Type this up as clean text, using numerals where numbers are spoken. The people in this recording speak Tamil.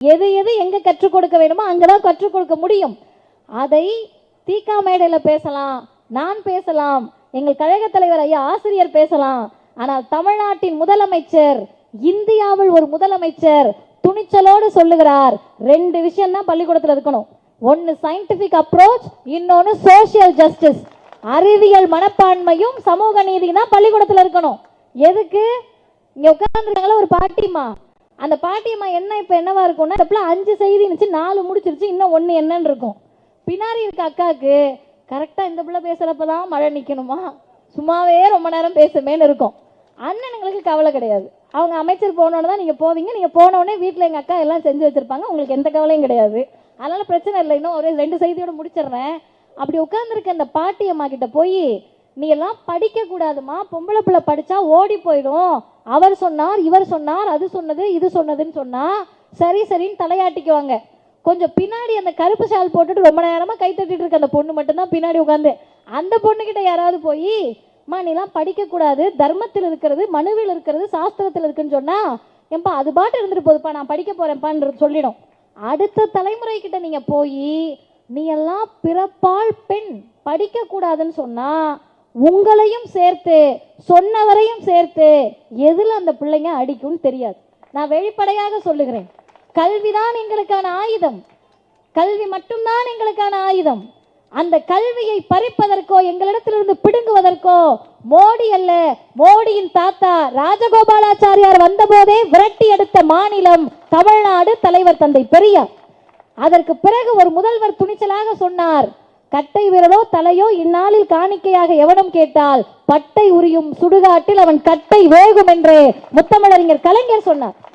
எது எது எங்க கற்றுக் கொடுக்க வேணுமோ அங்கதான் கற்றுக் கொடுக்க முடியும். அதை தீகா மேடையில பேசலாம், நான் பேசலாம், எங்கள் கழக தலைவர் ஐயா ஆசிரியர் பேசலாம். ஆனால் தமிழ்நாட்டின் முதலமைச்சர், இந்தியாவில் ஒரு முதலமைச்சர் துணிச்சலோடு சொல்லுகிறார், 2 விஷயம் தான் பள்ளிக்கூடத்தில் இருக்கணும். ஒன்னு சயின்டிபிக் அப்ரோச், இன்னொன்னு சோசியல் ஜஸ்டிஸ். அறிவியல் மனப்பான்மையும் சமூக நீதி தான் பள்ளிக்கூடத்தில் இருக்கணும். எதுக்கு? இங்க உட்கார்ந்துருக்காங்களா ஒரு பாட்டிமா, அந்த பாட்டியம்மா என்ன இப்ப என்னவா இருக்கும்னா 5 செய்தி இருந்துச்சு, 4 முடிச்சிருச்சு, இன்னும் 1 என்னன்னு இருக்கும். பின்னாடி இருக்க அக்காவுக்கு கரெக்டா இந்த பிள்ளை பேசுறப்பதான் மழை நிக்கணுமா, சும்மாவே ரொம்ப நேரம் பேசுமேன்னு இருக்கும். அண்ணனுங்களுக்கு கவலை கிடையாது. அவங்க அமைச்சர் போனோன்னு தான் நீங்க போவீங்க, நீங்க போனோடனே வீட்டுல எங்க அக்கா எல்லாம் செஞ்சு வச்சிருப்பாங்க, உங்களுக்கு எந்த கவலையும் கிடையாது. அதனால பிரச்சனை இல்லை, இன்னும் ஒரு 2 செய்தியோட முடிச்சிடுறேன். அப்படி உட்கார்ந்துருக்க அந்த பாட்டியம்மா கிட்ட போய், நீ எல்லாம் படிக்க கூடாதுமா, பொம்பளை பிள்ளை படிச்சா ஓடி போயிடும், அவர் சொன்னார் இவர் சொன்னார், அது சொன்னது இது சொன்னதுன்னு சொன்னா சரி சரின்னு தலையாட்டிக்குவாங்க. கொஞ்சம் பின்னாடி அந்த கருப்பு ஷால் போட்டுட்டு ரொம்ப நேரமா கை தட்டிட்டு இருக்க அந்த பொண்ணு மட்டும்தான் பின்னாடி உட்காந்து, அந்த பொண்ணு கிட்ட யாராவது போய், மா நீ எல்லாம் படிக்க கூடாது, தர்மத்தில் இருக்கிறது, மனுவில் இருக்கிறது, சாஸ்திரத்தில் இருக்குன்னு சொன்னா, ஏன்பா அது பாட்டு இருந்துட்டு போதுப்பா, நான் படிக்க போறேன்பான்னு சொல்லிடும். அடுத்த தலைமுறை கிட்ட நீங்க போய், நீ எல்லாம் பிறப்பால் பெண் படிக்க கூடாதுன்னு சொன்னா உங்களையும் சேர்த்து சொன்னவரையும் சேர்த்து எதுல அந்த பிள்ளைங்க அடிக்கும்னு தெரியாது. நான் வெளிப்படையாக சொல்லுகிறேன், கல்விதான் எங்களுக்கான ஆயுதம், கல்வி மட்டும்தான் எங்களுக்கான ஆயுதம். அந்த கல்வியை பறிப்பதற்கோ எங்களிடத்திலிருந்து பிடுங்குவதற்கோ மோடி அல்ல, மோடியின் தாத்தா ராஜகோபாலாச்சாரியார் வந்த போதே விரட்டி எடுத்த மாநிலம் தமிழ்நாடு, தலைவர் தந்தை பெரியார். அதற்கு பிறகு ஒரு முதல்வர் துணிச்சலாக சொன்னார், கட்டை விரலோ தலையோ இந்நாளில் காணிக்கையாக எவனும் கேட்டால் பட்டை உரியும் சுடுகாட்டில் அவன் கட்டை வேகும் என்று முத்தமிழறிஞர் கலைஞர் சொன்னார்.